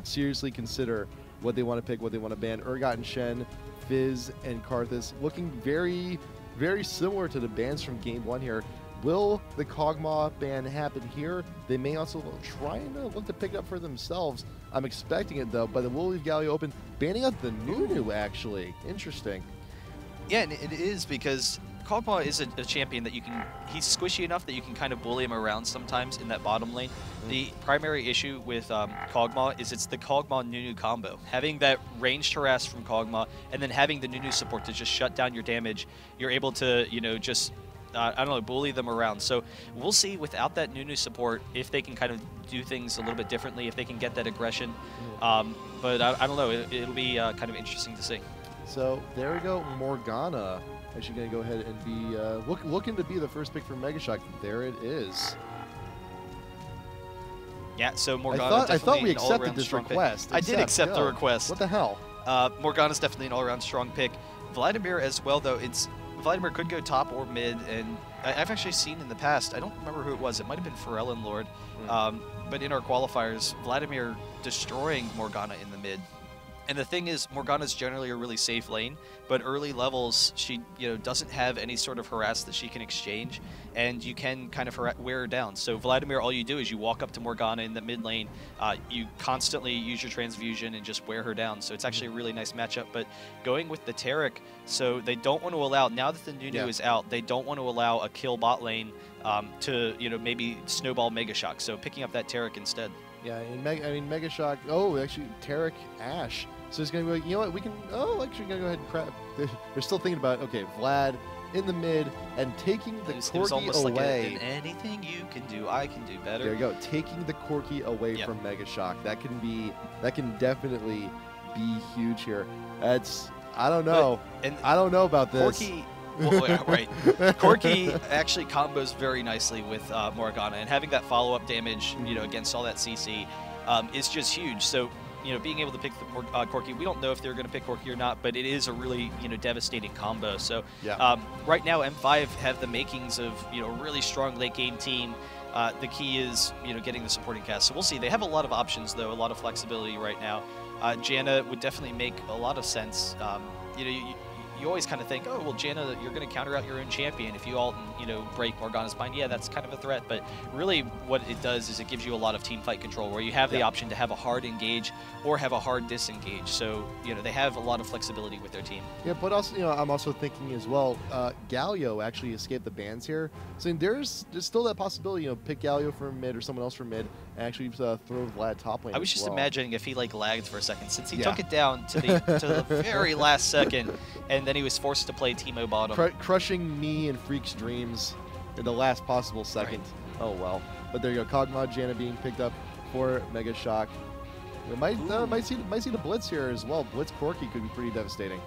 seriously consider what they want to pick, what they want to ban. Urgot and Shen, Fizz and Karthus looking very, very similar to the bans from Game 1 here. Will the Kog'Maw ban happen here? They may also try and look to pick it up for themselves. I'm expecting it though, but it will leave Galio open, banning out the Nunu actually. Interesting. Yeah, and it is because Kog'Maw is a champion that you can, he's squishy enough that you can kind of bully him around sometimes in that bottom lane. The primary issue with Kog'Maw is it's the Kog'Maw-Nunu combo. Having that ranged harass from Kog'Maw and then having the Nunu support to just shut down your damage, you're able to, you know, just, I don't know, bully them around. So we'll see without that Nunu support if they can kind of do things a little bit differently, if they can get that aggression. But I don't know, it'll be kind of interesting to see. So there we go, Morgana. Actually going to go ahead and be looking to be the first pick for Megashock. There it is. Yeah, so Morgana. I thought we accepted this request. I did accept the request. What the hell? Morgana's definitely an all-around strong pick. Vladimir as well, though. Vladimir could go top or mid, and I've actually seen in the past, I don't remember who it was, it might have been Pharrell Lord, but in our qualifiers, Vladimir destroying Morgana in the mid. And the thing is, Morgana's generally a really safe lane, but early levels, she doesn't have any sort of harass that she can exchange, and you can kind of wear her down. So Vladimir, all you do is you walk up to Morgana in the mid lane, you constantly use your transfusion and just wear her down. So it's actually a really nice matchup. But going with the Taric, so they don't want to allow, now that the Nunu is out, they don't want to allow a kill bot lane to maybe snowball Megashock. So picking up that Taric instead. Yeah, Megashock. Oh, actually, Taric Ashe. So it's going to be like, you know what, we can, actually going to go ahead and crap. They're still thinking about, okay, Vlad in the mid and taking the Corki away. Like anything you can do, I can do better. There you go, taking the Corki away from Megashock. That can definitely be huge here. I don't know. I don't know about this. Corki, well, yeah, right. Corki actually combos very nicely with Morgana, and having that follow-up damage, against all that CC is just huge. So, being able to pick the Corki, we don't know if they're going to pick Corki or not, but it is a really, devastating combo. So, right now, M5 have the makings of, a really strong late-game team. The key is, getting the supporting cast. So we'll see. They have a lot of options, though, a lot of flexibility right now. Janna would definitely make a lot of sense. You always kind of think, oh, well, Janna, you're going to counter out your own champion if you ult and, break Morgana's bind. Yeah, that's kind of a threat, but really what it does is it gives you a lot of team fight control where you have the option to have a hard engage or have a hard disengage. So, they have a lot of flexibility with their team. Yeah, but also, I'm also thinking as well, Galio actually escaped the bans here. So there's still that possibility, pick Galio from mid or someone else from mid and actually throw Vlad top lane. I was just imagining if he lagged for a second, since he took it down to the very last second, and then he was forced to play Teemo bottom. Crushing me and Freak's dreams in the last possible second. Right. Oh well. But there you go, Kog'Maw, Janna being picked up for Megashock. We might see the Blitz here as well. Blitz Corki could be pretty devastating.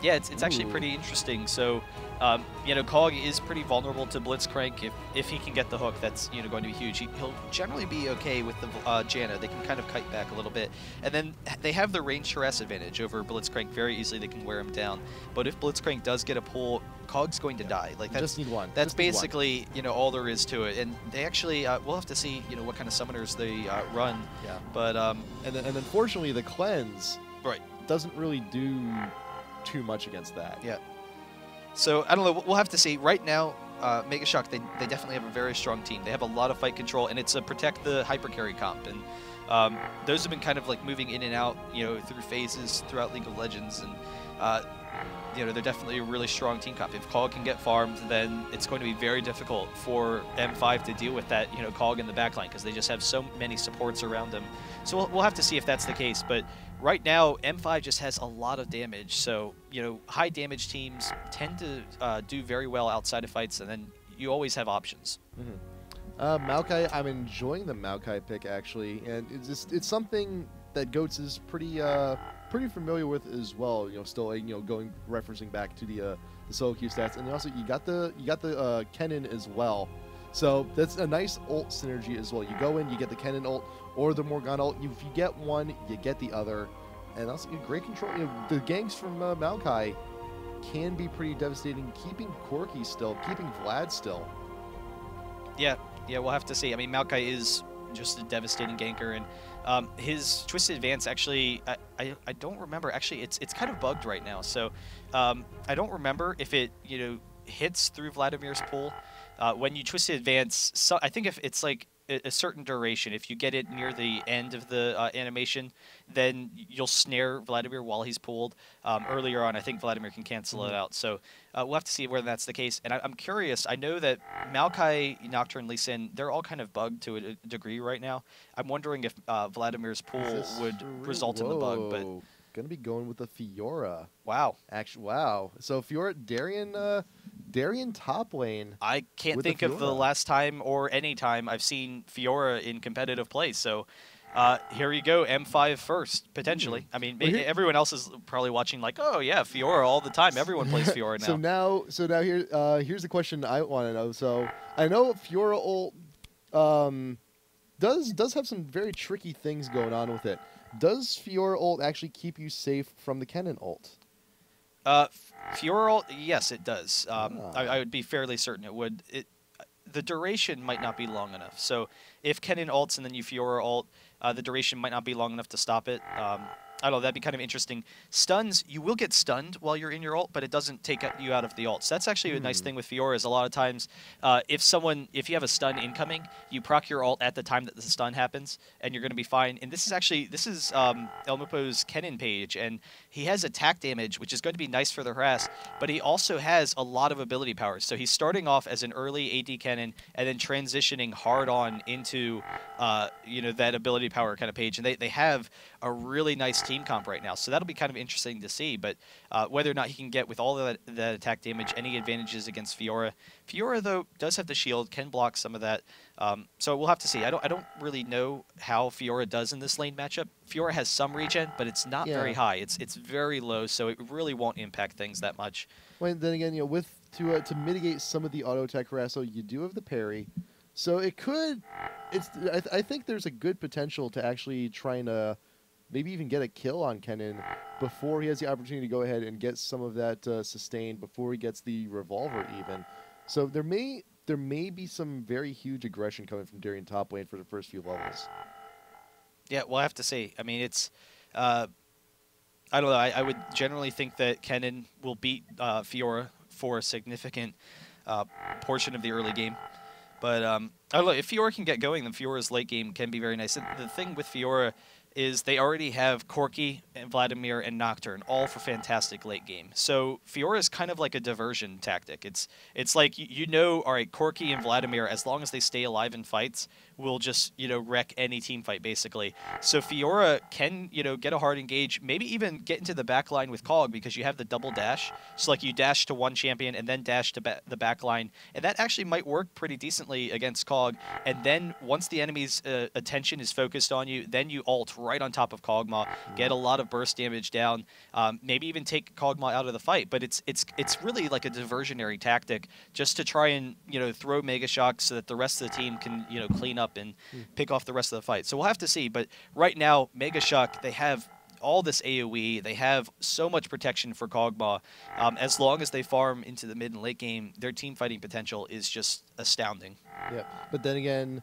Yeah, it's actually pretty interesting. So, Kog is pretty vulnerable to Blitzcrank. If he can get the hook, that's going to be huge. He'll generally be okay with the Janna. They can kind of kite back a little bit, and then they have the range harass advantage over Blitzcrank very easily. They can wear him down. But if Blitzcrank does get a pull, Kog's going to die. Like that's just need one. That's basically all there is to it. And they actually we'll have to see what kind of summoners they run. Yeah. But and unfortunately the cleanse doesn't really do too much against that. Yeah. So, I don't know. We'll have to see. Right now, Megashock, they definitely have a very strong team. They have a lot of fight control, and it's a protect the hyper carry comp. And those have been kind of moving in and out, through phases throughout League of Legends. And, they're definitely a really strong team comp. If Kog can get farmed, then it's going to be very difficult for M5 to deal with that, Kog in the backline, because they just have so many supports around them. So we'll have to see if that's the case. But right now, M5 just has a lot of damage. So, high damage teams tend to do very well outside of fights, and then you always have options. Maokai, I'm enjoying the Maokai pick, actually. And it's something that Goats is pretty familiar with as well. Still referencing back to the solo queue stats, and then also you got the Kennen as well. So that's a nice ult synergy as well. You go in, you get the Kennen ult or the Morgana ult. If you get one, you get the other, and also great control. The ganks from Maokai can be pretty devastating. Keeping Corki still, keeping Vlad still. Yeah, we'll have to see. I mean, Maokai is just a devastating ganker, and His Twisted Advance actually, I don't remember. Actually, it's kind of bugged right now, so I don't remember if it hits through Vladimir's pool. When you Twisted Advance, so I think if it's like a certain duration, if you get it near the end of the animation, then you'll snare Vladimir while he's pooled. Earlier on, I think Vladimir can cancel it out. So we'll have to see whether that's the case. And I'm curious. I know that Maokai, Nocturne, Lee Sin, they're all kind of bugged to a degree right now. I'm wondering if Vladimir's pool would result in the bug. But gonna be going with the Fiora. Wow. Actually, wow. So Fiora, Darien top lane. I can't think of the last time or any time I've seen Fiora in competitive play. So here you go, M5 first, potentially. I mean, everyone else is probably watching like, oh, yeah, Fiora all the time. Everyone plays Fiora now. So now here's the question I want to know. So I know Fiora ult does have some very tricky things going on with it. Does Fiora ult actually keep you safe from the Kennen ult? Fiora ult, yes, it does. I would be fairly certain it would. The duration might not be long enough. So if Kennen ults and then you Fiora ult, the duration might not be long enough to stop it. I don't know, that'd be kind of interesting. Stuns, you will get stunned while you're in your ult, but it doesn't take you out of the ult. So that's actually a nice thing with Fiora is a lot of times, if you have a stun incoming, you proc your ult at the time that the stun happens, and you're going to be fine. And this is Elmupo's Kennen page, and he has attack damage, which is going to be nice for the harass, but he also has a lot of ability powers. So he's starting off as an early AD Kennen, and then transitioning hard on into, that ability power kind of page. And they have a really nice team comp right now, so that'll be kind of interesting to see. But whether or not he can get with all of that attack damage any advantages against Fiora. Fiora though does have the shield, can block some of that. So we'll have to see. I don't really know how Fiora does in this lane matchup. Fiora has some regen, but it's not very high. It's very low, so it really won't impact things that much. Well, then again, to mitigate some of the auto attack harass, so you do have the parry. So it could. I think there's a good potential to actually trying to maybe even get a kill on Kennen before he has the opportunity to go ahead and get some of that sustained before he gets the revolver even. So there may be some very huge aggression coming from Darien top lane for the first few levels. Yeah, we'll have to see. I mean, it's I don't know. I would generally think that Kennen will beat Fiora for a significant portion of the early game. But I don't know. If Fiora can get going, then Fiora's late game can be very nice. And the thing with Fiora is they already have Corki and Vladimir and Nocturne, all for fantastic late game. So Fiora is kind of like a diversion tactic. It's like, all right, Corki and Vladimir, as long as they stay alive in fights, will just, wreck any team fight, basically. So Fiora can, get a hard engage, maybe even get into the back line with Cog because you have the double dash. So, like, you dash to one champion and then dash to the back line. And that actually might work pretty decently against Cog. And then once the enemy's attention is focused on you, then you ult right on top of Kog'Maw, get a lot of burst damage down, maybe even take Kog'Maw out of the fight. But it's really like a diversionary tactic just to try and, throw Megashock so that the rest of the team can, clean up and pick off the rest of the fight. So we'll have to see. But right now, Megashock, they have all this AoE. They have so much protection for Kog'Maw. As long as they farm into the mid and late game, their team fighting potential is just astounding. Yeah, but then again,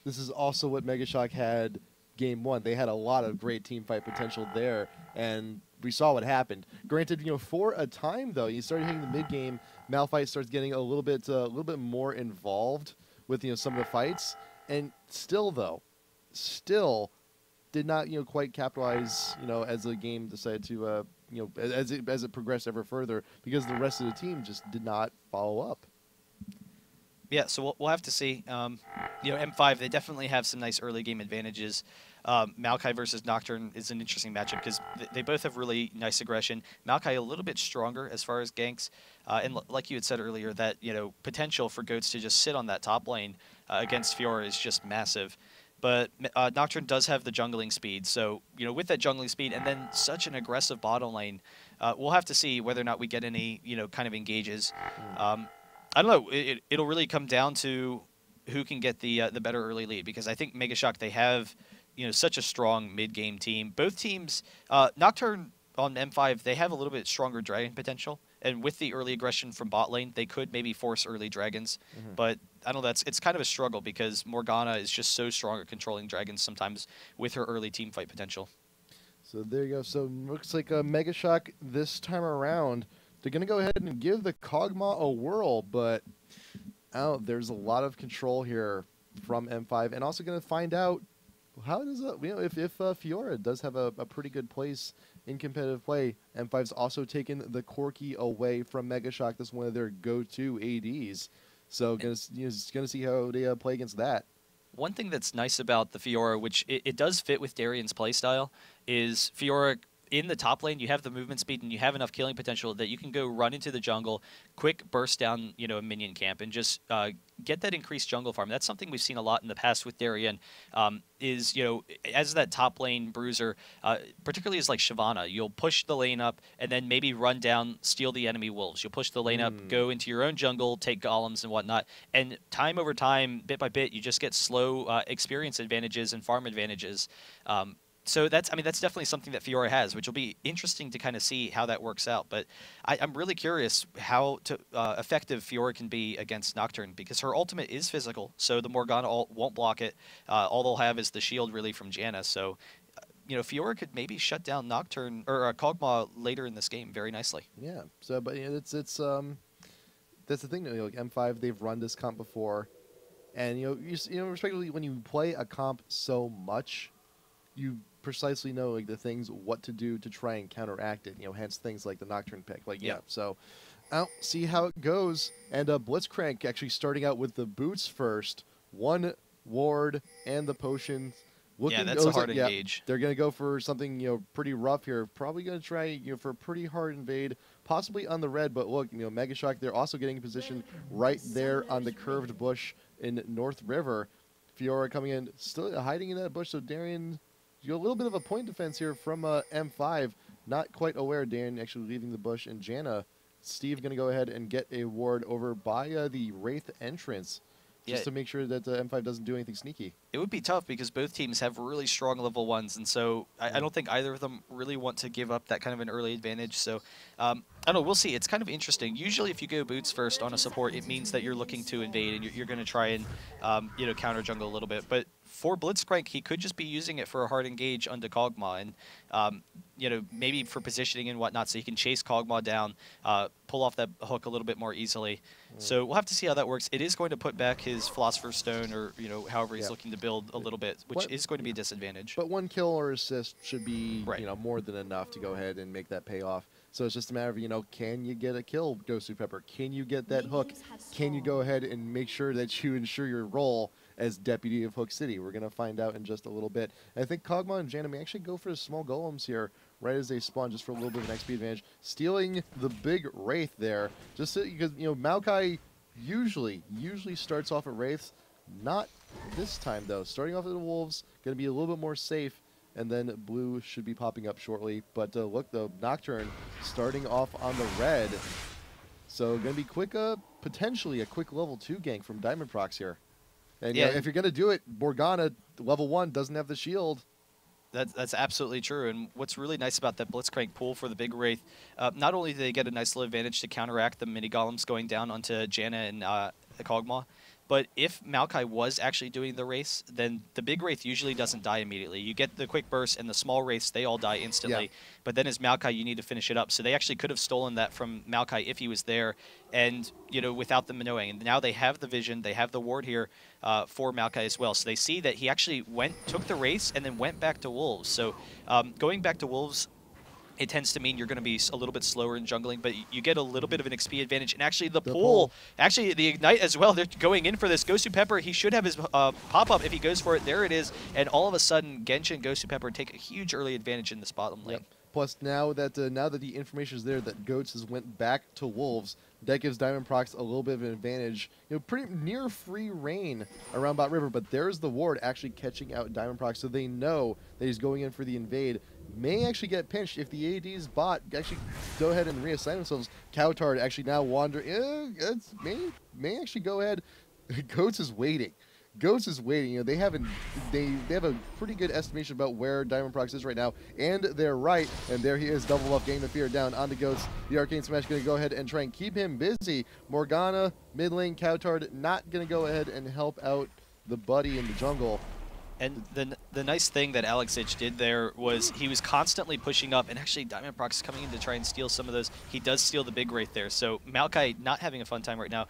this is also what Megashock had game one. They had a lot of great team fight potential there, and we saw what happened. Granted, for a time though, you started hitting the mid game, Malphite starts getting a little bit more involved with some of the fights, and still did not quite capitalize as the game decided to as it progressed ever further, because the rest of the team just did not follow up. Yeah, so we'll have to see. M5, they definitely have some nice early game advantages. Maokai versus Nocturne is an interesting matchup because they both have really nice aggression. Maokai a little bit stronger as far as ganks, and like you had said earlier, that potential for Goats to just sit on that top lane against Fiora is just massive. But Nocturne does have the jungling speed, so with that jungling speed and then such an aggressive bottom lane, we'll have to see whether or not we get any kind of engages. I don't know. It'll really come down to who can get the better early lead, because I think Megashock, they have such a strong mid game team. Both teams, Nocturne on M5, they have a little bit stronger dragon potential, And with the early aggression from bot lane, they could maybe force early dragons. But I don't know, it's kind of a struggle because Morgana is just so strong at controlling dragons sometimes with her early team fight potential. So there you go. So looks like a Megashock this time around. They're going to go ahead and give the Kog'Maw a whirl, but there's a lot of control here from M5, and also going to find out how does if Fiora does have a pretty good place in competitive play. M5's also taken the Corki away from Megashock. That's one of their go-to ADs. So gonna see how they play against that. One thing that's nice about the Fiora, which it does fit with Darian's playstyle, is Fiora in the top lane, you have the movement speed and you have enough killing potential that you can go run into the jungle, quick burst down, a minion camp, and just get that increased jungle farm. That's something we've seen a lot in the past with Darian. As that top lane bruiser, particularly as like Shyvana, you'll push the lane up and then maybe run down, steal the enemy wolves. You'll push the lane up, go into your own jungle, take golems and whatnot, and time over time, bit by bit, you just get slow experience advantages and farm advantages. So that's definitely something that Fiora has, which will be interesting to kind of see how that works out. But I'm really curious how effective Fiora can be against Nocturne, because her ultimate is physical, so the Morgana ult won't block it. All they'll have is the shield really from Janna. So, Fiora could maybe shut down Nocturne or Kog'Maw later in this game very nicely. Yeah. So, but it's that's the thing. Like M5, they've run this comp before, and respectively, when you play a comp so much, you precisely know like the things what to do to try and counteract it. Hence things like the Nocturne pick. So I'll see how it goes. And Blitzcrank actually starting out with the boots first, 1 ward and the potion. That's a hard engage. They're gonna go for something pretty rough here. Probably gonna try for a pretty hard invade, possibly on the red. But look, Megashock, they're also getting in position right there on the curved bush in North River. Fiora coming in, still hiding in that bush. So Darian. A little bit of a point defense here from M5. Not quite aware. Darren actually leaving the bush. And Janna, Steve going to go ahead and get a ward over by the Wraith entrance. Just to make sure that M5 doesn't do anything sneaky. It would be tough because both teams have really strong level 1s, and so I don't think either of them really want to give up that kind of an early advantage. So I don't know. We'll see. It's kind of interesting. Usually if you go boots first on a support, it means that you're looking to invade and you're going to try and counter jungle a little bit. But for Blitzcrank, he could just be using it for a hard engage onto Kog'Maw, and maybe for positioning and whatnot, so he can chase Kog'Maw down, pull off that hook a little bit more easily. So we'll have to see how that works. It is going to put back his Philosopher's Stone, or however he's looking to build a little bit, which is going to be a disadvantage. But 1 kill or assist should be more than enough to go ahead and make that pay off. So it's just a matter of can you get a kill, Ghost Pepper? Can you get that hook? Can you go ahead and make sure that you ensure your role as Deputy of Hook City? We're going to find out in just a little bit. And I think Kog'Maw and Janna may actually go for the small golems here right as they spawn, just for a little bit of an XP advantage. Stealing the big Wraith there, just because, Maokai usually starts off at Wraiths. Not this time, though. Starting off at the Wolves, going to be a little bit more safe, and then blue should be popping up shortly. But look, though, Nocturne starting off on the red. So going to be quick, potentially a quick level 2 gank from Diamond Prox here. And if you're going to do it, Morgana, level 1, doesn't have the shield. That's absolutely true. And what's really nice about that Blitzcrank pool for the big Wraith, not only do they get a nice little advantage to counteract the mini golems going down onto Janna and the Kog'Maw, but if Maokai was actually doing the race, then the big Wraith usually doesn't die immediately. You get the quick burst, and the small Wraiths, they all die instantly. Yeah. But then as Maokai, you need to finish it up. So they actually could have stolen that from Maokai if he was there, and without them knowing. And now they have the vision, they have the ward here for Maokai as well. So they see that he actually took the race and then went back to Wolves. So going back to Wolves, it tends to mean you're going to be a little bit slower in jungling, but you get a little bit of an XP advantage. And actually the pull, actually the Ignite as well, they're going in for this. Ghost Pepper, he should have his pop-up if he goes for it. There it is. And all of a sudden, Genshin and Ghost Pepper take a huge early advantage in this bottom lane. Yep. Plus, now that the information is there that Goats has went back to Wolves, that gives Diamond Prox a little bit of an advantage. Pretty near free reign around Bot River, but there's the ward actually catching out Diamond Prox, so they know that he's going in for the invade. May actually get pinched if the AD's bot actually go ahead and reassign themselves. Cowtard actually now wander. May actually go ahead. Goats is waiting. Ghost is waiting. You know, they have a pretty good estimation about where Diamond Prox is right now, and they're right. And there he is, double up, getting the fear down onto Ghost. The Arcane Smash going to go ahead and try and keep him busy. Morgana, mid lane, Cowtard not going to go ahead and help out the buddy in the jungle. And the nice thing that Alex Itch did there was he was constantly pushing up, and actually Diamond Prox is coming in to try and steal some of those. He does steal the big right there, so Maokai not having a fun time right now.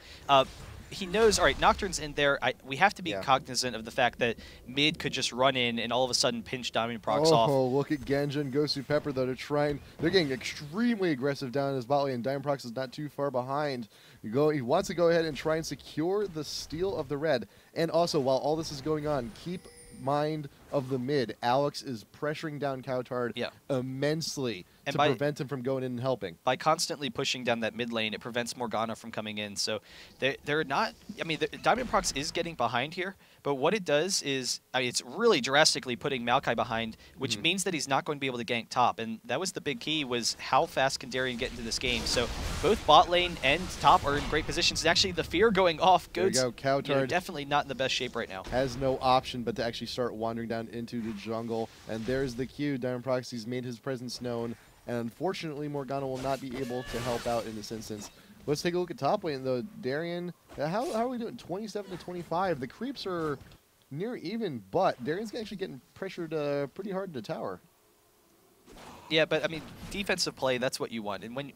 He knows, all right, Nocturne's in there. We have to be cognizant of the fact that mid could just run in and all of a sudden pinch Diamond Prox off. Oh, look at Genja and Gosu Pepper, though. They're getting extremely aggressive down in his bot lane, and Diamond Prox is not too far behind. He wants to go ahead and try and secure the steal of the red. And also, while all this is going on, keep mind of the mid. Alex is pressuring down Cowtard immensely to prevent him from going in and helping. By constantly pushing down that mid lane, it prevents Morgana from coming in. So they're not, I mean, Diamond Prox is getting behind here, but what it does is, I mean, it's really drastically putting Maokai behind, which means that he's not going to be able to gank top. And that was the big key, was how fast can Darien get into this game. So both bot lane and top are in great positions. And actually, the fear going off, Goats, Cowtard definitely not in the best shape right now. Has no option but to actually start wandering down into the jungle. And there's the cue. Diamond Prox, he's made his presence known. And unfortunately, Morgana will not be able to help out in this instance. Let's take a look at top lane, though. Darien, how are we doing? 27 to 25. The creeps are near even, but Darien's actually getting pressured pretty hard in the tower. Yeah, but I mean, defensive play, that's what you want. And when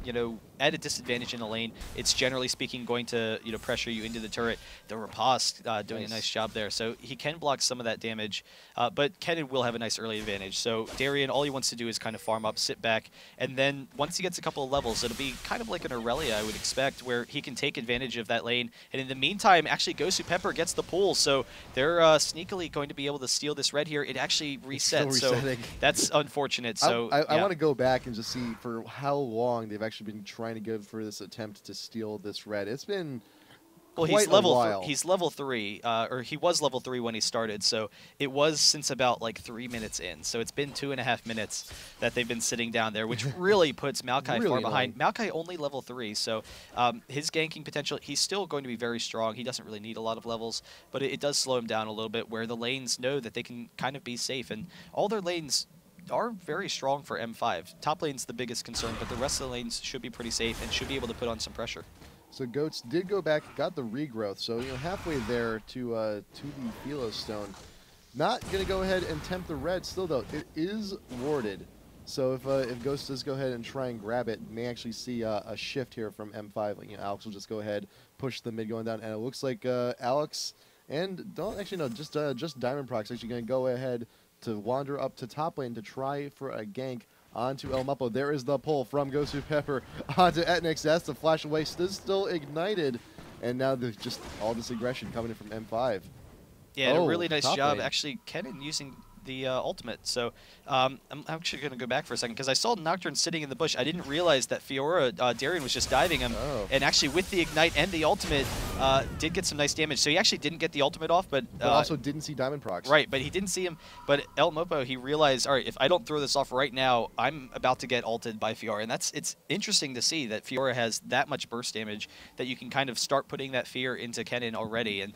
you're, at a disadvantage in the lane, it's generally speaking going to, pressure you into the turret. The Riposte doing a nice job there. So he can block some of that damage, but Kennen will have a nice early advantage. So Darien, all he wants to do is kind of farm up, sit back, and then once he gets a couple of levels, it'll be kind of like an Aurelia, I would expect, where he can take advantage of that lane. And in the meantime, actually, Gosu Pepper gets the pull, so they're sneakily going to be able to steal this red here. It actually resets, so that's unfortunate. So I want to go back and just see for how long they've actually been trying to go for this attempt to steal this red. It's been he's level 3, or he was level 3 when he started, so it was since about like 3 minutes in. So it's been 2.5 minutes that they've been sitting down there, which really puts Maokai far behind. Maokai only level 3, so his ganking potential, he's still going to be very strong. He doesn't really need a lot of levels, but it does slow him down a little bit, where the lanes know that they can kind of be safe, and all their lanes are very strong for M5. Top lane's the biggest concern, but the rest of the lanes should be pretty safe and should be able to put on some pressure. So Goats did go back, got the regrowth, so halfway there to the Philo Stone. Not gonna go ahead and tempt the red. Still though, it is warded. So if Ghost does go ahead and try and grab it, may actually see a shift here from M5. Like, Alex will just go ahead, push the mid going down, and it looks like Alex and just Diamond Prox actually gonna go ahead to wander up to top lane to try for a gank onto El Mupo. There is the pull from Gosu Pepper onto Etnix. That's the flash away. Still ignited. And now there's just all this aggression coming in from M5. Yeah, a really nice job. Actually, Kennen using the ultimate. So I'm actually going to go back for a second, because I saw Nocturne sitting in the bush. I didn't realize that Fiora, Darien was just diving him. And actually with the Ignite and the ultimate, did get some nice damage. So he actually didn't get the ultimate off, but also didn't see Diamond Prox. Right, but he didn't see him. But El Mopo, he realized, all right, if I don't throw this off right now, I'm about to get ulted by Fiora. And it's interesting to see that Fiora has that much burst damage that you can kind of start putting that fear into Kennen already. And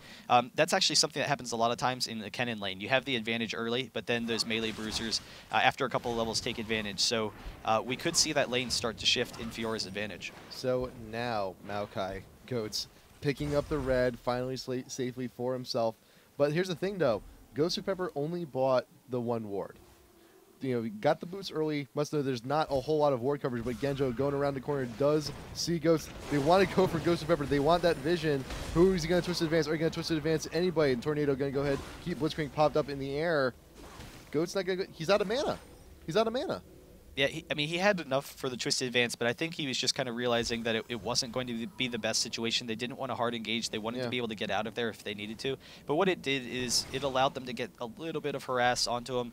that's actually something that happens a lot of times in the Kennen lane. You have the advantage early, but then those melee bruisers, after a couple of levels, take advantage. So we could see that lane start to shift in Fiora's advantage. So now Maokai, Goats, picking up the red, finally safely for himself. But here's the thing, though. Gosu Pepper only bought the 1 ward. He got the boots early. Must know there's not a whole lot of ward coverage, but Genjo going around the corner does see Ghost. They want to go for Gosu Pepper. They want that vision. Who is he going to twist advance? Are you going to twist advance anybody? And Tornado going to go ahead, keep Blitzcrank popped up in the air. Goat's not going to go. He's out of mana. He's out of mana. Yeah, I mean, he had enough for the twisted advance, but I think he was just kind of realizing that it wasn't going to be the best situation. They didn't want to hard engage. They wanted to be able to get out of there if they needed to. But what it did is it allowed them to get a little bit of harass onto him,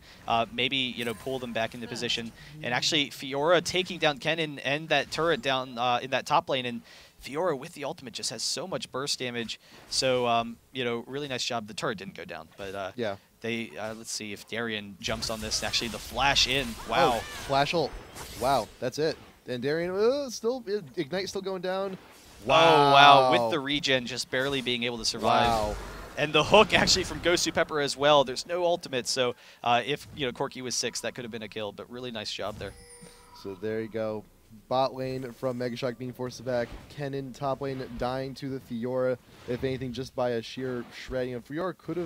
maybe, pull them back into position. And actually, Fiora taking down Kennen and that turret down in that top lane, and Fiora with the ultimate just has so much burst damage. So, really nice job. The turret didn't go down, but yeah. They let's see if Darien jumps on this. Actually, the flash in. Wow. Oh, flash ult. Wow, that's it. And Darien still Ignite still going down. Wow. Oh, wow. With the regen, just barely being able to survive. Wow. And the hook actually from Ghost Pepper as well. There's no ultimate, so if Corki was 6, that could have been a kill. But really nice job there. So there you go. Bot lane from Megashock being forced back. Kennen top lane dying to the Fiora. If anything, just by a sheer shredding. Fiora could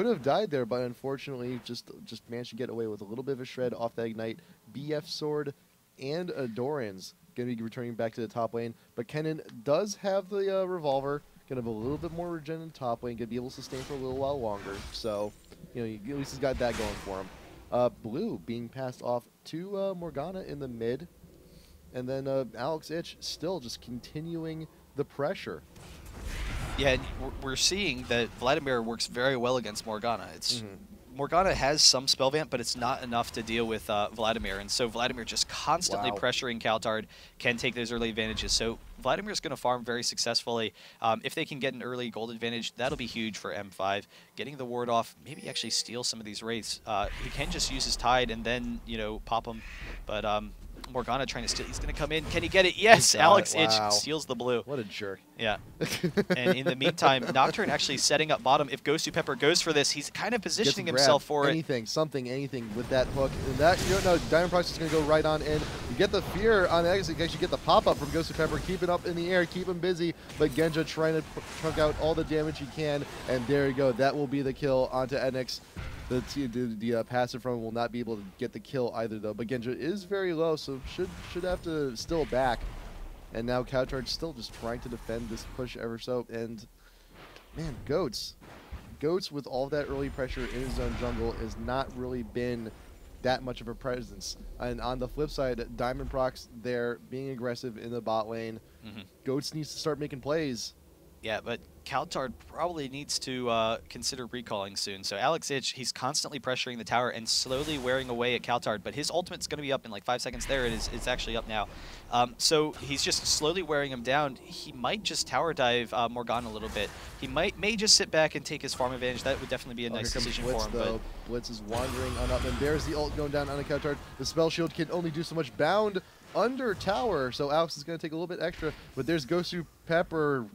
have died there, but unfortunately just managed to get away with a little bit of a shred off that ignite. BF sword and a Doran's going to be returning back to the top lane. But Kennen does have the revolver. Going to have a little bit more regen in top lane. Going to be able to sustain for a little while longer. So, at least he's got that going for him. Blue being passed off to Morgana in the mid. And then Alex Ich still just continuing the pressure. Yeah, and we're seeing that Vladimir works very well against Morgana. Morgana has some spell vamp, but it's not enough to deal with Vladimir. And so Vladimir just constantly pressuring Kaltard can take those early advantages. So Vladimir's going to farm very successfully. If they can get an early gold advantage, that'll be huge for M5. Getting the ward off, maybe actually steal some of these wraiths. He can just use his Tide and then, pop them. But Morgana trying to steal. He's going to come in. Can he get it? Yes, Alex Ich steals the blue. What a jerk. Yeah. And in the meantime, Nocturne actually setting up bottom. If Ghost Pepper goes for this, he's kind of positioning himself for anything, anything with that hook. And that, Diamond Prox is going to go right on in. You get the fear on exit. You actually get the pop-up from Ghost Pepper. Keep it up in the air. Keep him busy. But Genja trying to chunk out all the damage he can. And there you go. That will be the kill onto Enix. The passive from will not be able to get the kill either, though. But Genja is very low, so should have to still back. And now Kaltard still just trying to defend this push ever so. And, man, Goats with all that early pressure in his own jungle has not really been that much of a presence. And on the flip side, Diamond Prox there being aggressive in the bot lane. Goats needs to start making plays. Yeah, but Kaltard probably needs to consider recalling soon. So Alex Ich, he's constantly pressuring the tower and slowly wearing away at Kaltard, but his ultimate's going to be up in like 5 seconds. There it is. It's actually up now. So he's just slowly wearing him down. He might just tower dive Morgana a little bit. He may just sit back and take his farm advantage. That would definitely be a nice decision Blitz, for him. Though. Blitz is wandering on up, and there's the ult going down on the Kaltard. The spell shield can only do so much. Bound under tower, so Alex is going to take a little bit extra, but there's Gosu Pepper.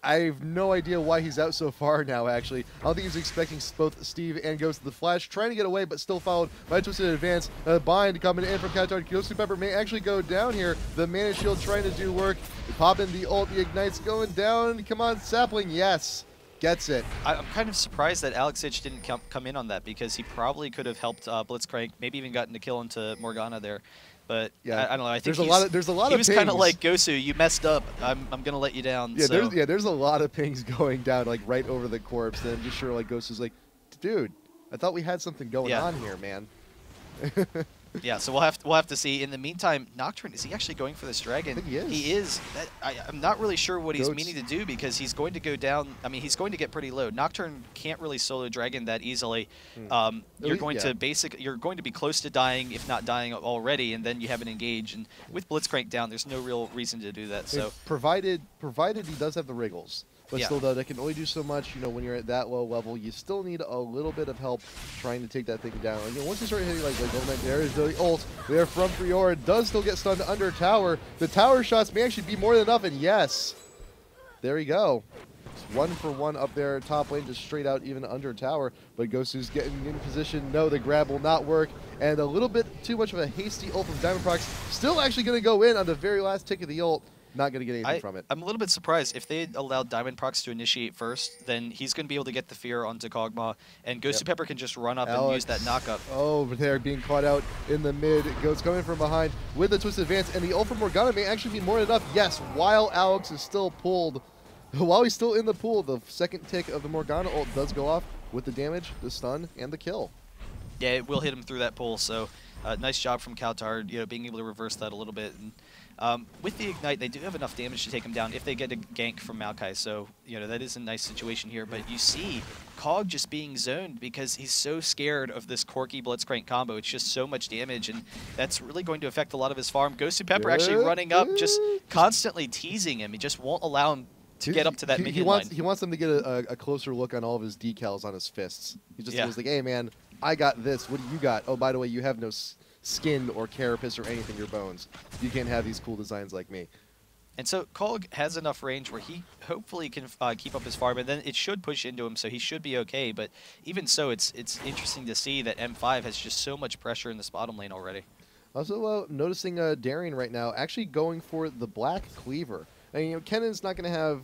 I have no idea why he's out so far now, actually. I don't think he was expecting both Steve and Ghost of the Flash, trying to get away, but still followed by a Twisted Advance. Bind coming in from Kaltard. Ghost Pepper may actually go down here. The Mana Shield trying to do work. Popping the ult, the Ignite's going down. Come on, Sapling, yes. Gets it. I'm kind of surprised that Alex Ich didn't come in on that, because he probably could have helped Blitzcrank, maybe even gotten a kill into Morgana there. But yeah, I don't know. I think there's a lot he of was pings. kind of like, Gosu, you messed up. I'm gonna let you down. Yeah, so. there's a lot of pings going down like right over the corpse. Then I'm just sure like Gosu's like, dude, I thought we had something going on here, man. Yeah, so we'll have to see. In the meantime, Nocturne, is he actually going for this dragon? I think he is. He is. I'm not really sure what he's meaning to do, because he's going to go down. I mean, he's going to get pretty low. Nocturne can't really solo dragon that easily. You're going to be close to dying, if not dying already, and then you have an engage. And with Blitzcrank down, there's no real reason to do that. So provided he does have the wriggles. But still, though, they can only do so much. When you're at that low level, you still need a little bit of help trying to take that thing down. Once you start hitting like there is the ult there from Fiora. Does still get stunned under tower. The tower shots may actually be more than enough, and yes, there we go. It's 1 for 1 up there, top lane, just straight out even under tower. But Gosu's getting in position. No, the grab will not work, and a little bit too much of a hasty ult from Diamond Prox. Still actually going to go in on the very last tick of the ult. Not going to get anything from it. I'm a little bit surprised. If they allowed Diamond Prox to initiate first, then he's going to be able to get the fear onto Kog'Maw, and Ghost Pepper can just run up and use that knockup. Oh, but they're being caught out in the mid. Goes coming from behind with the Twisted Advance, and the ult from Morgana may actually be more than enough. Yes, while Alex is still pulled, while he's still in the pool, the second tick of the Morgana ult does go off with the damage, the stun, and the kill. Yeah, it will hit him through that pool, so nice job from Kaltard, being able to reverse that a little bit. And, with the Ignite, they do have enough damage to take him down if they get a gank from Maokai, so that is a nice situation here. But you see Kog just being zoned because he's so scared of this Corki Blitzcrank combo. It's just so much damage, and that's really going to affect a lot of his farm. Ghost Pepper actually running up, just constantly teasing him. He just won't allow him to get up to that minion line. He wants them to get a closer look on all of his decals on his fists. He's like, hey man, I got this. What do you got? Oh, by the way, you have no skin or carapace or anything, your bones. You can't have these cool designs like me. And so Cog has enough range where he hopefully can keep up his farm, and then it should push into him, so he should be okay. But even so, it's interesting to see that M5 has just so much pressure in this bottom lane already. Also, noticing Darian right now actually going for the black cleaver. And, you know, Kennon's not going to have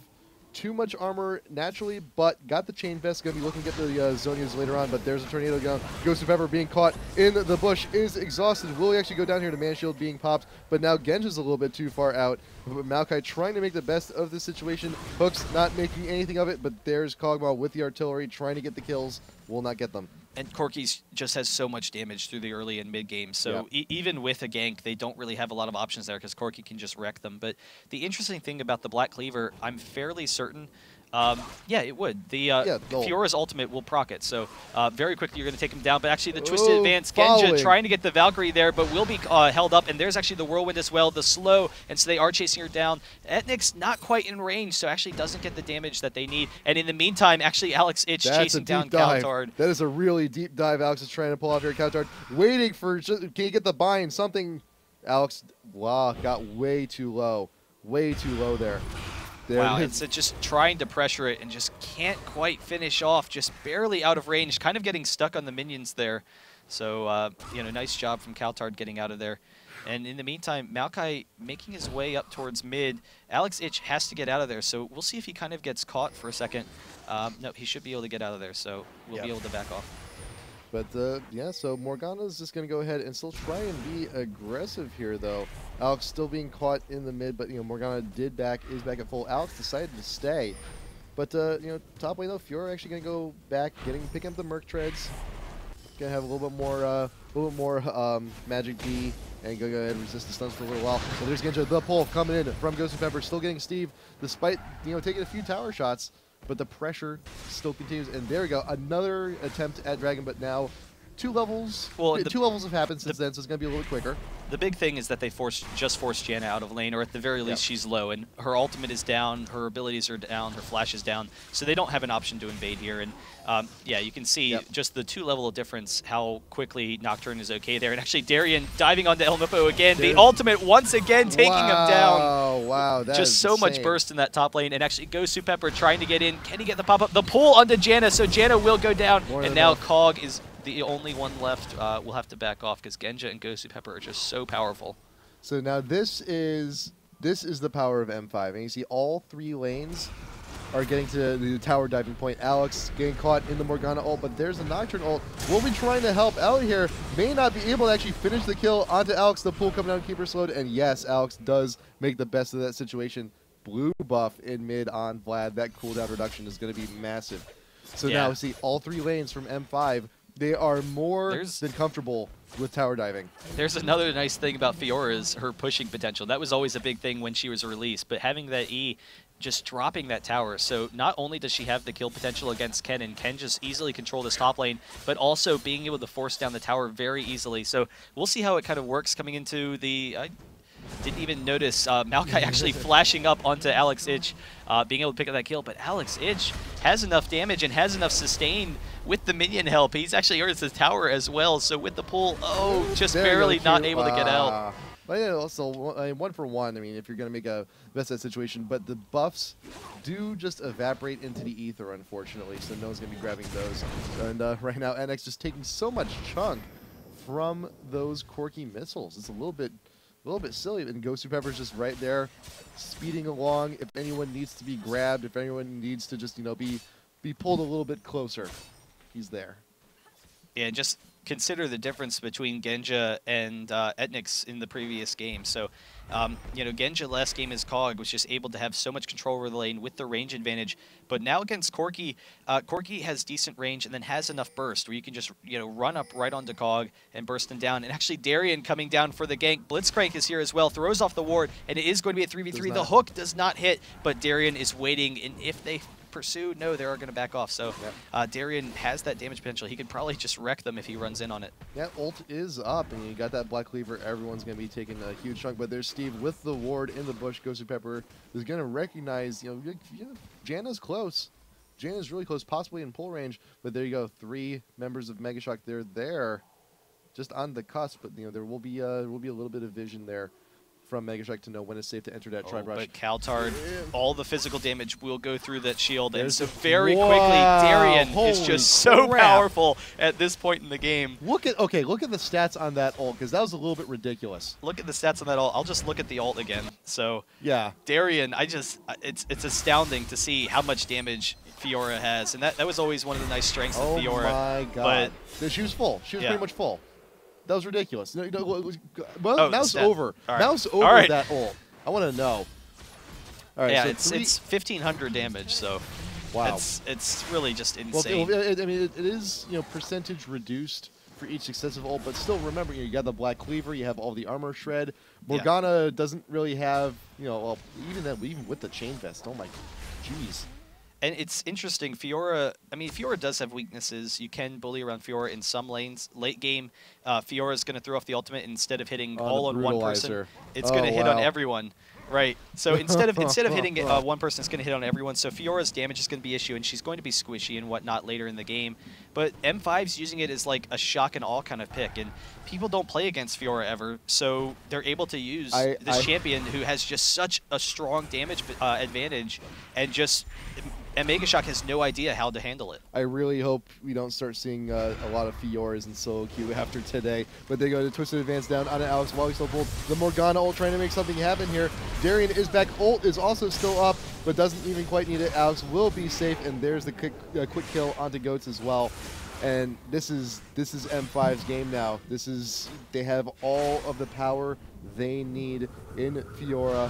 too much armor naturally, but got the chain vest. Going to be looking at the Zonias later on, but there's a tornado gun. Ghost of Pepper being caught in the bush is exhausted. Will he actually go down here to Man Shield being popped? But now Genja's a little bit too far out. But Maokai trying to make the best of the situation. Hooks not making anything of it, but there's Kog'Maw with the artillery trying to get the kills. Will not get them. And Corki's just has so much damage through the early and mid game, so even with a gank, they don't really have a lot of options there because Corki can just wreck them. But the interesting thing about the Black Cleaver, I'm fairly certain, yeah, it would. The Fiora's ultimate will proc it, so very quickly you're going to take him down. But actually the Twisted Advance, Genja trying to get the Valkyrie there, but will be held up. And there's actually the Whirlwind as well, the slow, and so they are chasing her down. Etnik's not quite in range, so actually doesn't get the damage that they need. And in the meantime, actually Alex Ich chasing down Kaltard. That is a really deep dive. Alex is trying to pull off here. Kaltard waiting for, can you get the bind? Something. Alex, wow, got way too low. Way too low there. Wow, it's just trying to pressure it and just can't quite finish off, just barely out of range, kind of getting stuck on the minions there. So, you know, nice job from Kaltard getting out of there. And in the meantime, Maokai making his way up towards mid. Alex Ich has to get out of there, so we'll see if he kind of gets caught for a second. No, he should be able to get out of there, so we'll be able to back off. But, yeah, so Morgana's just going to go ahead and still try and be aggressive here, though. Alex still being caught in the mid, but, you know, Morgana is back at full. Alex decided to stay. But, you know, top lane, though, Fiora actually going to go back, picking up the Merc Treads. Going to have a little bit more Magic B, and go ahead and resist the stuns for a little while. So there's Genja, the pull coming in from Ghost of Pepper, still getting Steve, despite, you know, taking a few tower shots. But the pressure still continues, and there we go. Another attempt at Dragon, but now 2 levels. Well, 2 levels have happened since then, so it's going to be a little bit quicker. The big thing is that they just forced Janna out of lane, or at the very least she's low, and her ultimate is down, her abilities are down, her flash is down, so they don't have an option to invade here. And yeah, you can see just the 2 level of difference, how quickly Nocturne is okay there. And actually Darian diving onto El Nupo again, the ultimate once again taking him down. Wow, that just is so insane. Much burst in that top lane, and actually Ghost of Pepper trying to get in. Can he get the pop-up? The pull onto Janna, so Janna will go down, and now Cog is the only one left. We'll have to back off because Genja and Ghost of Pepper are just so powerful. So now this is the power of M5, and you see all 3 lanes are getting to the tower diving point. Alex getting caught in the Morgana ult, but there's a Nocturne ult. We'll be trying to help out here. May not be able to actually finish the kill onto Alex. The pool coming down, keep her slowed, and yes, Alex does make the best of that situation. Blue buff in mid on Vlad. That cooldown reduction is going to be massive. So now see all 3 lanes from M5. They are more than comfortable with tower diving. There's another nice thing about Fiora is her pushing potential. That was always a big thing when she was released, but having that E, just dropping that tower. So not only does she have the kill potential against Ken, and Ken just easily control this top lane, but also being able to force down the tower very easily. So we'll see how it kind of works coming into the... Didn't even notice Maokai actually flashing up onto Alex Ich, being able to pick up that kill. But Alex Ich has enough damage and has enough sustain with the minion help. He's actually earned the tower as well. So with the pull, just barely not able to get out. But yeah, also 1 for 1. I mean, if you're going to make a best of that situation, but the buffs do just evaporate into the ether, unfortunately. So no one's going to be grabbing those. And right now, NX just taking so much chunk from those Corki missiles. It's a little bit silly, and Ghost of Pepper's just right there, speeding along. If anyone needs to be grabbed, if anyone needs to just, you know, be pulled a little bit closer, he's there. Yeah, just consider the difference between Genja and Etnix in the previous game. So, you know, Genja last game as Cog was just able to have so much control over the lane with the range advantage. But now against Corki, Corki has decent range and then has enough burst where you can just, you know, run up right onto Cog and burst him down. And actually Darian coming down for the gank. Blitzcrank is here as well, throws off the ward, and it is going to be a 3v3. The hook does not hit, but Darian is waiting, and if they pursue, no, they are going to back off. So Darian has that damage potential. He could probably just wreck them if he runs in on it. Yeah, ult is up, and you got that Black Cleaver. Everyone's going to be taking a huge chunk, but there's Steve with the ward in the bush. Ghost of Pepper is going to recognize, you know, Janna's close. Janna's really close, possibly in pull range, but there you go. 3 members of Megashock. They're there, just on the cusp, but you know there will be a little bit of vision there from Megashock to know when it's safe to enter that Tribe Rush. But Kaltard, all the physical damage will go through that shield, and so There's very quickly, Darien is just so powerful at this point in the game. Look at the stats on that ult, because that was a little bit ridiculous. Look at the stats on that ult. I'll just look at the ult again. So yeah, Darien, it's astounding to see how much damage Fiora has, and that was always one of the nice strengths of Fiora. Oh my god! But she was full. She was pretty much full. That was ridiculous. Mouse over. Right. Mouse over that ult. I want to know. All right, yeah, so it's 1,500 damage, so wow, it's really just insane. Well, I mean, it is percentage reduced for each successive ult, but still remember, you got the Black Cleaver, you have all the armor shred. Morgana doesn't really have, well, even with the chain vest. Oh my, jeez. And it's interesting, Fiora, I mean, Fiora does have weaknesses. You can bully around Fiora in some lanes. Late game, Fiora is going to throw off the ultimate. Instead of hitting all on one person, it's going to hit on everyone. Right. So instead of hitting one person, it's going to hit on everyone. So Fiora's damage is going to be an issue, and she's going to be squishy and whatnot later in the game. But M5's using it as like a shock and awe kind of pick, and people don't play against Fiora ever, so they're able to use this champion who has just such a strong damage advantage, and Megashock has no idea how to handle it. I really hope we don't start seeing a lot of Fioras in solo queue after today. But they go to Twisted Advance down on Alex while he's still pulled. The Morgana ult trying to make something happen here. Darien is back. Ult is also still up, but doesn't even quite need it. Alex will be safe, and there's the quick kill onto Goats as well. And this is M5's game now. They have all of the power they need in Fiora.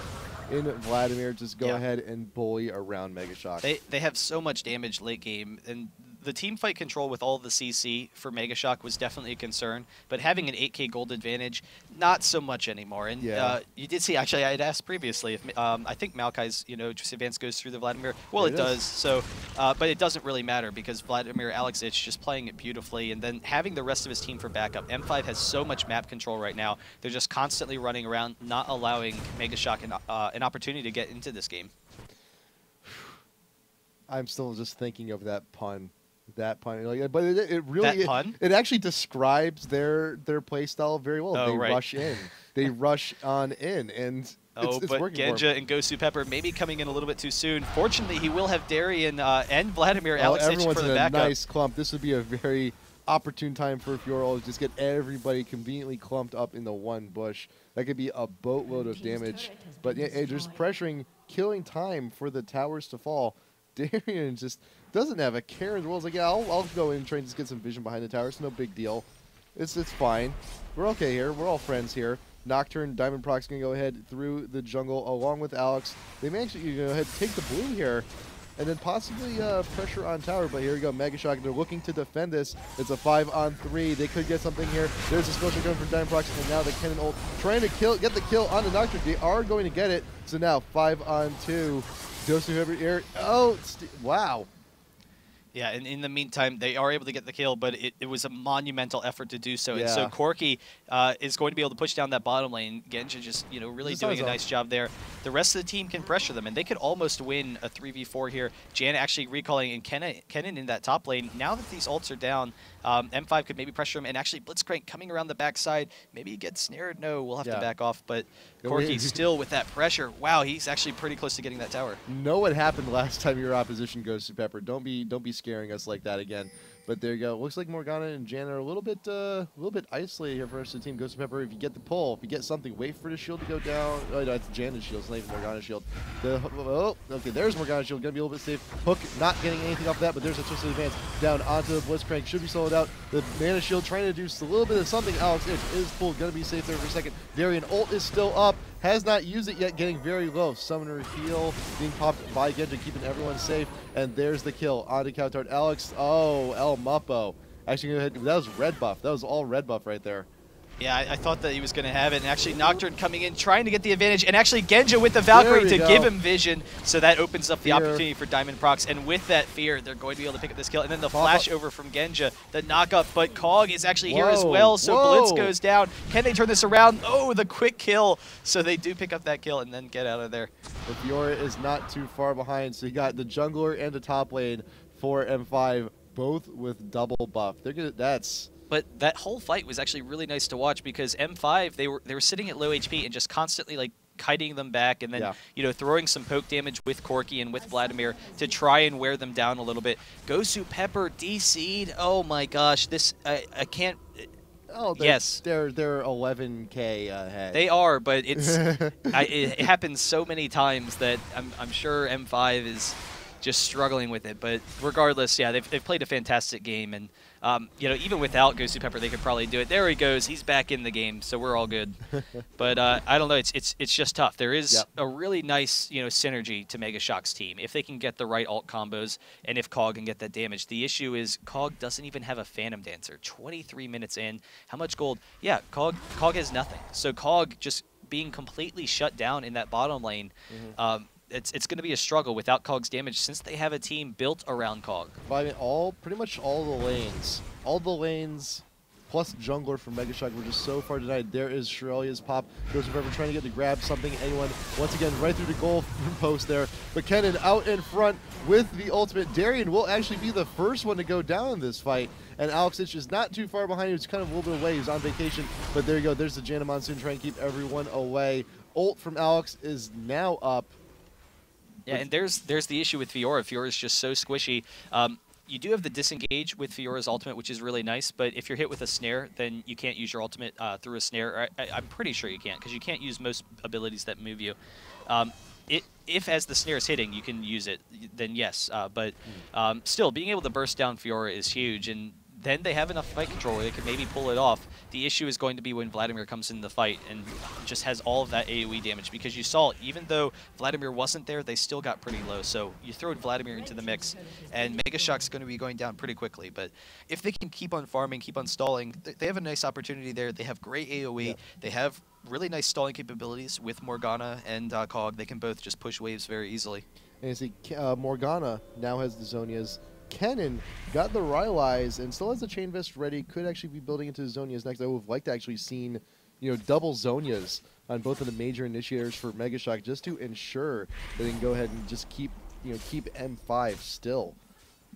In Vladimir, just go ahead and bully around Megashock. They have so much damage late game, and the team fight control with all the CC for Megashock was definitely a concern, but having an 8k gold advantage, not so much anymore. And you did see, actually, I had asked previously if I think Maokai's just advance goes through the Vladimir. Well, it does. So, but it doesn't really matter because Vladimir Alexic just playing it beautifully, and then having the rest of his team for backup. M5 has so much map control right now. They're just constantly running around, not allowing Megashock an opportunity to get into this game. I'm still just thinking of that pun. But it really it actually describes their play style very well. They rush in, they rush on in, and it's but working. Genja and Gosu Pepper maybe coming in a little bit too soon. Fortunately, he will have Darien and Vladimir Alexic for the backup. Nice clump. This would be a very opportune time for Fiora to just get everybody conveniently clumped up in the one bush. That could be a boatload of damage. But yeah, just pressuring, killing time for the towers to fall. Darien just doesn't have a care in the world. It's like, yeah, I'll go in and try and just get some vision behind the towers. No big deal. It's fine. We're okay here. We're all friends here. Nocturne, Diamond Proc's going to go ahead through the jungle along with Alex. They may actually go ahead and take the blue here and then possibly pressure on tower. But here we go, Megashock. They're looking to defend this. It's a 5-on-3. They could get something here. There's a special gun from Diamond Proc, and now the Cannon ult trying to get the kill on the Nocturne. They are going to get it. So now 5-on-2. Joseph every air. Oh, wow. Yeah, and in the meantime, they are able to get the kill, but it was a monumental effort to do so. And so Corki is going to be able to push down that bottom lane. Genja just, really doing a nice job there. The rest of the team can pressure them, and they could almost win a 3v4 here. Jan actually recalling and Kennen in that top lane. Now that these ults are down, M5 could maybe pressure him, and actually Blitzcrank coming around the backside. Maybe he gets snared. No, we'll have to back off, but Corki still with that pressure. Wow, he's actually pretty close to getting that tower. Know what happened last time your opposition goes to Pepper. Don't be scaring us like that again. But there you go. Looks like Morgana and Jan are a little bit isolated here for the rest of the team. Goes to Pepper. If you get the pull, if you get something, wait for the shield to go down. Oh, no, it's Jan's shield. It's not even Morgana's shield. Okay, there's Morgana's shield. Gonna be a little bit safe. Hook not getting anything off that, but there's a twisted advance down onto the Blitzcrank. Should be soloed out. The mana shield trying to do a little bit of something. Alex is pulled. Gonna be safe there for a second. Darien ult is still up. Has not used it yet, getting very low. Summoner heal being popped by Genja, keeping everyone safe. And there's the kill onto Kaltard. Alex, El Muppo. Actually, that was red buff. That was all red buff right there. Yeah, I thought that he was going to have it, and actually Nocturne coming in, trying to get the advantage, and actually Genja with the Valkyrie to give him vision, so that opens up the opportunity for Diamond Procs, and with that fear, they're going to be able to pick up this kill, and then the flash over from Genja, the knock-up, but Kog is actually here as well, so Blitz goes down. Can they turn this around? Oh, the quick kill, so they do pick up that kill and then get out of there. But Fiora is not too far behind, so you got the jungler and the top lane for M5, both with double buff. They're gonna, that's But that whole fight was actually really nice to watch because M5 they were sitting at low HP and just constantly like kiting them back and then throwing some poke damage with Corki and with Vladimir to try and wear them down a little bit. Gosu Pepper DC'd. Oh my gosh, this I can't. Oh, yes, they're 11K ahead. They are, but it happens so many times that I'm sure M5 is just struggling with it. But regardless, yeah, they've played a fantastic game, and even without Gosu Pepper, they could probably do it. There he goes, he's back in the game, so we're all good. But I don't know, it's just tough. There is a really nice synergy to Megashock's team if they can get the right ult combos and if Cog can get that damage. The issue is Cog doesn't even have a Phantom Dancer. 23 minutes in, how much gold? Yeah, Cog has nothing. So Cog just being completely shut down in that bottom lane. It's going to be a struggle without Cog's damage since they have a team built around Cog. Well, I mean, pretty much all the lanes, plus jungler from Megashock were just so far denied. There is Shirelia's pop. Gosu Pepper trying to get to grab something. Anyone, once again, right through the goal post there. But Kennen out in front with the ultimate. Darian will actually be the first one to go down in this fight. And Alex Itch is not too far behind. He's kind of a little bit away. He's on vacation. But there you go. There's the Janna Monsoon trying to keep everyone away. Ult from Alex is now up. Yeah, and there's the issue with Fiora. Fiora's just so squishy. You do have the disengage with Fiora's ultimate, which is really nice, but if you're hit with a snare, then you can't use your ultimate through a snare. I'm pretty sure you can't, because you can't use most abilities that move you. If as the snare is hitting, you can use it, then yes. But still, being able to burst down Fiora is huge, and then they have enough fight control where they can maybe pull it off. The issue is going to be when Vladimir comes in the fight and just has all of that AoE damage, because you saw, even though Vladimir wasn't there, they still got pretty low. So you throw Vladimir into the mix, and Megashock's going to be going down pretty quickly. But if they can keep on farming, keep on stalling, they have a nice opportunity there. They have great AoE. They have really nice stalling capabilities with Morgana and Cog. They can both just push waves very easily. And you see, Morgana now has the Zonias. Kennen got the Rylai's and still has the Chain Vest ready. Could actually be building into Zonias next. I would have liked to actually seen, double Zonias on both of the major initiators for Megashock, just to ensure that they can go ahead and just keep M5 still.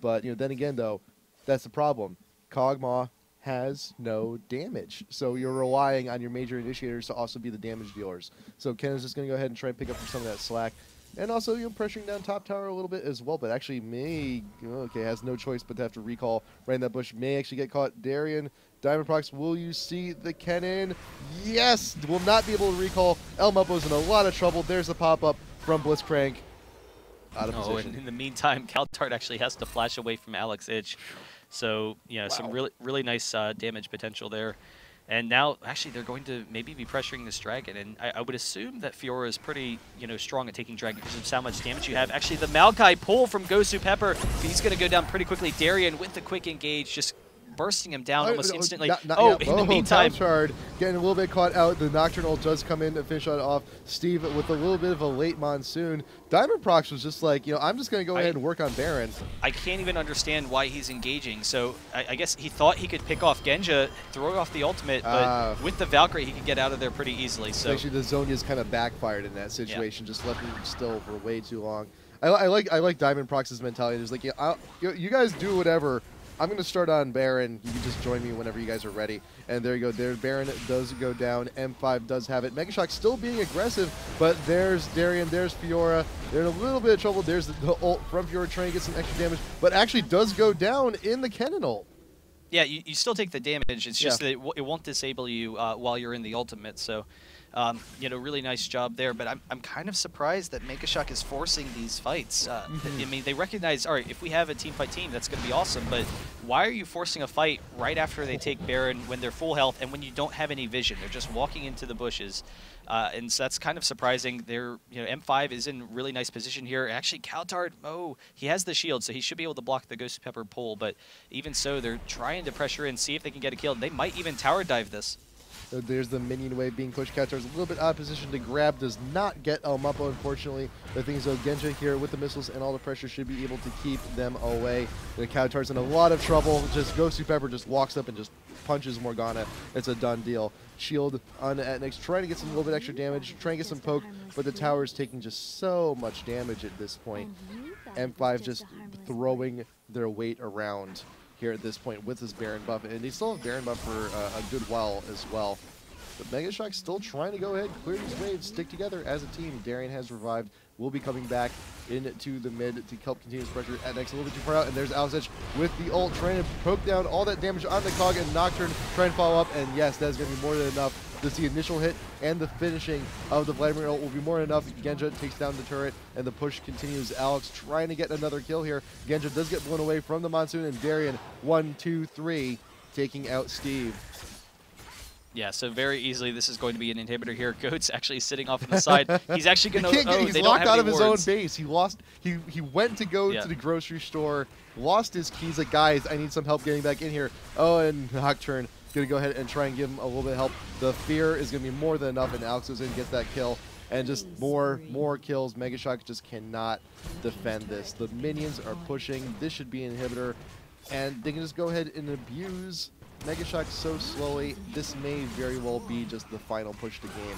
But then again, though, that's the problem. Kog'Maw has no damage, so you're relying on your major initiators to also be the damage dealers. So Kennen's just going to go ahead and try and pick up some of that slack. And also, pressuring down top tower a little bit as well, but actually has no choice but to have to recall right in that bush. May actually get caught. Darian, Diamond Prox, will you see the Kennen? Yes! Will not be able to recall. El Mupo's in a lot of trouble. There's the pop-up from Blitzcrank. Out of position. And in the meantime, Kaltart actually has to flash away from Alex Itch. So, some really nice damage potential there. And now, actually, they're going to maybe be pressuring this Dragon. And I would assume that Fiora is pretty, strong at taking Dragon because of how much damage you have. Actually, the Maokai pull from Gosu Pepper, he's going to go down pretty quickly. Darian with the quick engage, just bursting him down almost instantly. In the meantime, Kaltart getting a little bit caught out. The Nocturnal does come in to finish it off. Steve with a little bit of a late Monsoon. Diamond Prox was just like, I'm just going to go ahead and work on Baron. I can't even understand why he's engaging. So I guess he thought he could pick off Genja, throw off the ultimate, but with the Valkyrie, he could get out of there pretty easily. So actually, the Zonia's kind of backfired in that situation, just left him still for way too long. I like Diamond Prox's mentality. It's like, you guys do whatever. I'm going to start on Baron. You can just join me whenever you guys are ready. And there you go. There, Baron does go down. M5 does have it. Megashock still being aggressive, but there's Darian. There's Fiora. They're in a little bit of trouble. There's the ult from Fiora trying to get some extra damage, but actually does go down in the Kennen ult. Yeah, you still take the damage. It's just that it won't disable you while you're in the ultimate. So, really nice job there. But I'm kind of surprised that Megashock is forcing these fights. I mean, they recognize, all right, if we have a team fight team, that's going to be awesome. But why are you forcing a fight right after they take Baron when they're full health and when you don't have any vision? They're just walking into the bushes. And so that's kind of surprising. They're, M5 is in really nice position here. Actually, Kaltart, he has the shield, so he should be able to block the Ghost Pepper pull. But even so, they're trying to pressure in, see if they can get a kill. They might even tower dive this. So there's the minion wave being pushed. Kaltar's a little bit out of position to grab. Does not get El Mupo, unfortunately. The thing is, though, Genja here with the missiles and all the pressure should be able to keep them away. The Kaltar's in a lot of trouble. Just Ghost Pepper just walks up and just punches Morgana. It's a done deal. Shield on Etnix, trying to get some little bit extra damage, trying to get some poke, but the tower's taking just so much damage at this point. M5 just throwing their weight around here at this point with his Baron buff, and they still have Baron buff for a good while as well. But Megashock still trying to go ahead, clear these waves, stick together as a team. Darian has revived, will be coming back into the mid to help continue his pressure at next a little bit too far out, and there's Alex with the ult, trying to poke down all that damage on the Cog, and Nocturne trying to follow up, and yes, that's going to be more than enough. Just the initial hit and the finishing of the Vladimir ult will be more than enough. Genja takes down the turret, and the push continues. Alex trying to get another kill here. Genja does get blown away from the Monsoon, and Darian, 1, 2, 3, taking out Steve. Yeah, so very easily this is going to be an inhibitor here. Goat's actually sitting off on the side. He's actually going to. He's locked out of his own base. He lost. He went to go to the grocery store, lost his keys. Like, guys, I need some help getting back in here. Oh, and Nocturne going to go ahead and try and give him a little bit of help. The fear is going to be more than enough, and Alex goes in and gets that kill. And just more kills. Megashock just cannot defend this. The minions are pushing. This should be an inhibitor, and they can just go ahead and abuse Megashock so slowly. This may very well be just the final push to game.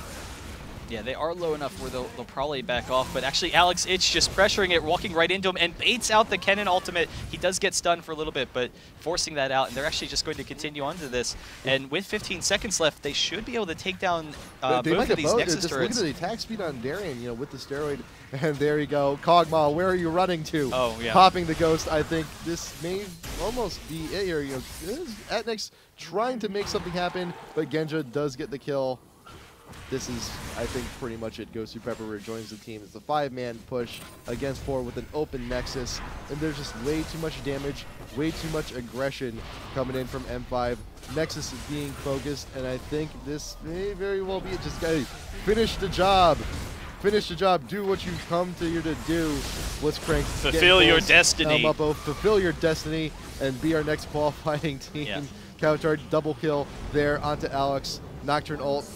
Yeah, they are low enough where they'll probably back off, but actually Alex Itch just pressuring it, walking right into him, and baits out the Kennen ultimate. He does get stunned for a little bit, but forcing that out, and they're actually just going to continue on to this. And with 15 seconds left, they should be able to take down both of these Nexus just turrets. Look at the attack speed on Darian, you know, with the steroid. And there you go. Kog'Maw, where are you running to? Oh, yeah. Popping the Ghost. I think this may almost be it here. You know, Atnex trying to make something happen, but Genja does get the kill. This is, I think, pretty much it. Ghost Pepper rejoins the team. It's a 5-man push against 4 with an open Nexus, and there's just way too much damage, way too much aggression coming in from M5. Nexus is being focused, and I think this may very well be it. Just guys, finish the job. Finish the job. Do what you've come to here to do. Let's crank. Fulfill your destiny. Fulfill your destiny and be our next qualifying team. Yeah. Counter double kill there onto Alex. Nocturne ult.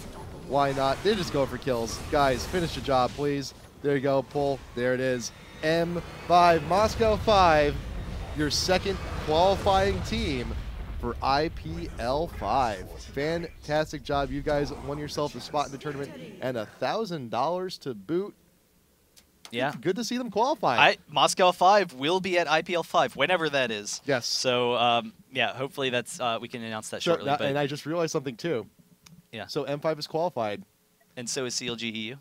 Why not? They're just going for kills. Guys, finish the job, please. There you go. Pull. There it is. M5, Moscow 5, your second qualifying team for IPL5. Fantastic job. You guys won yourself a spot in the tournament and $1,000 to boot. Yeah. Good to see them qualify. Moscow 5 will be at IPL5, whenever that is. Yes. So, yeah, hopefully that's we can announce that shortly. And I just realized something, too. Yeah. So M5 is qualified. And so is clg.na.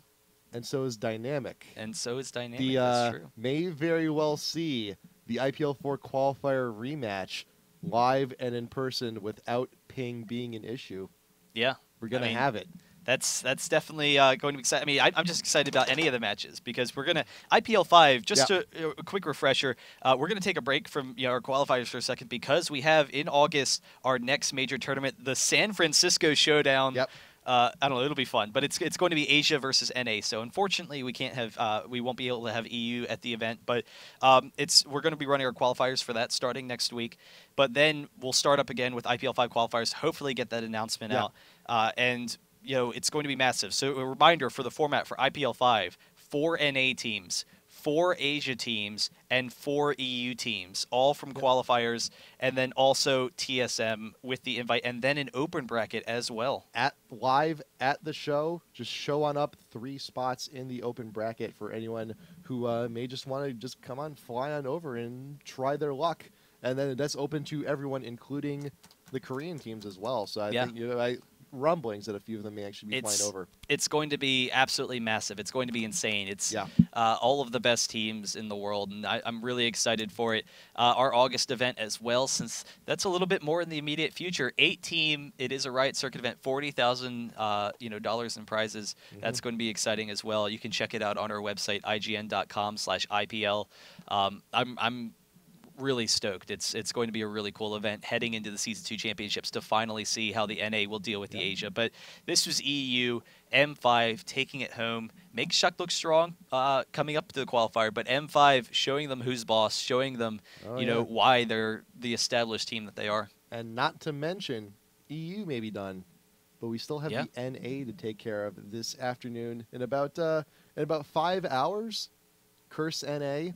And so is Dynamic. And so is Dynamic, that's true. May very well see the IPL4 qualifier rematch live and in person without ping being an issue. Yeah. We're going to have it. That's definitely going to be exciting. I mean, I'm just excited about any of the matches because we're going to IPL5. Just a quick refresher. We're going to take a break from our qualifiers for a second because we have in August our next major tournament, the San Francisco Showdown. Yep. I don't know. It'll be fun, but it's going to be Asia versus NA. So unfortunately, we can't have we won't be able to have EU at the event. But we're going to be running our qualifiers for that starting next week. But then we'll start up again with IPL5 qualifiers. Hopefully, get that announcement out and. It's going to be massive. So a reminder for the format for IPL5, 4 NA teams, 4 Asia teams, and 4 EU teams, all from qualifiers, and then also TSM with the invite, and then an open bracket as well. Live at the show, just show on up 3 spots in the open bracket for anyone who may just want to just come on, fly on over and try their luck. And then that's open to everyone, including the Korean teams as well. So I think, rumblings that a few of them may actually be flying over. It's going to be absolutely massive. It's going to be insane. It's all of the best teams in the world, and I'm really excited for it. Our August event as well, since that's a little bit more in the immediate future. 8-team, it is a Riot Circuit event, $40,000 dollars in prizes. That's going to be exciting as well. You can check it out on our website, ign.com/IPL. I'm really stoked. It's going to be a really cool event heading into the Season 2 Championships to finally see how the NA will deal with the Asia. But this was EU, M5 taking it home. Megashock looks strong coming up to the qualifier, but M5 showing them who's boss, showing them why they're the established team that they are. And not to mention, EU may be done, but we still have the NA to take care of this afternoon in about 5 hours. Curse NA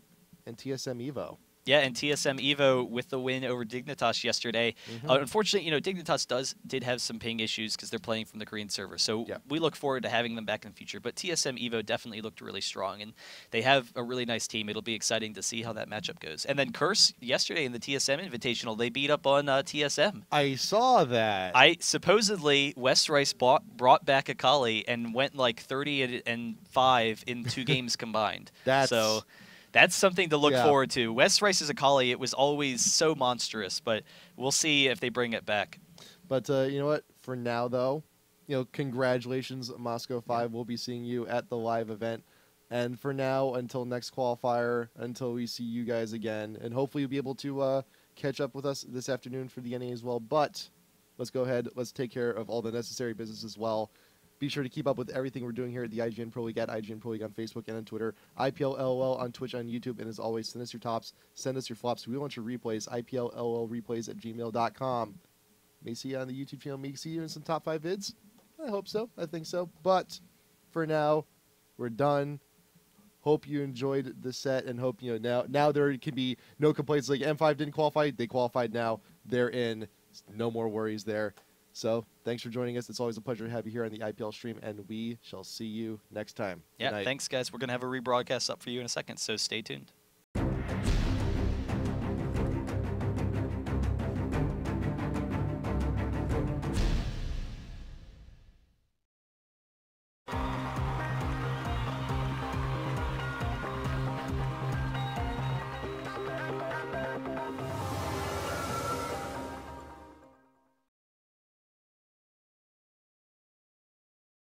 and TSM Evo. Yeah, and TSM Evo with the win over Dignitas yesterday. Unfortunately, Dignitas did have some ping issues because they're playing from the Korean server. So we look forward to having them back in the future. But TSM Evo definitely looked really strong, and they have a really nice team. It'll be exciting to see how that matchup goes. And then Curse yesterday in the TSM Invitational, they beat up on TSM. I saw that. Supposedly West Rice brought back Akali and went like 30-5 in 2 games combined. That's something to look forward to. West Rice's Akali, it was always so monstrous, but we'll see if they bring it back. But you know what? For now, though, congratulations, Moscow 5. We'll be seeing you at the live event. And for now, until next qualifier, until we see you guys again, and hopefully you'll be able to catch up with us this afternoon for the NA as well. But let's go ahead. Let's take care of all the necessary business as well. Be sure to keep up with everything we're doing here at the IGN Pro League at IGN Pro League on Facebook and on Twitter, IPLLL on Twitch, on YouTube, and as always, send us your tops, send us your flops. We want your replays, IPLLreplays@gmail.com. May see you on the YouTube channel, may see you in some top 5 vids. I hope so. I think so. But for now, we're done. Hope you enjoyed the set, and hope now there can be no complaints like M5 didn't qualify. They qualified now. They're in. No more worries there. So thanks for joining us. It's always a pleasure to have you here on the IPL stream, and we shall see you next time. Yeah, thanks, guys. We're going to have a rebroadcast up for you in a second, so stay tuned.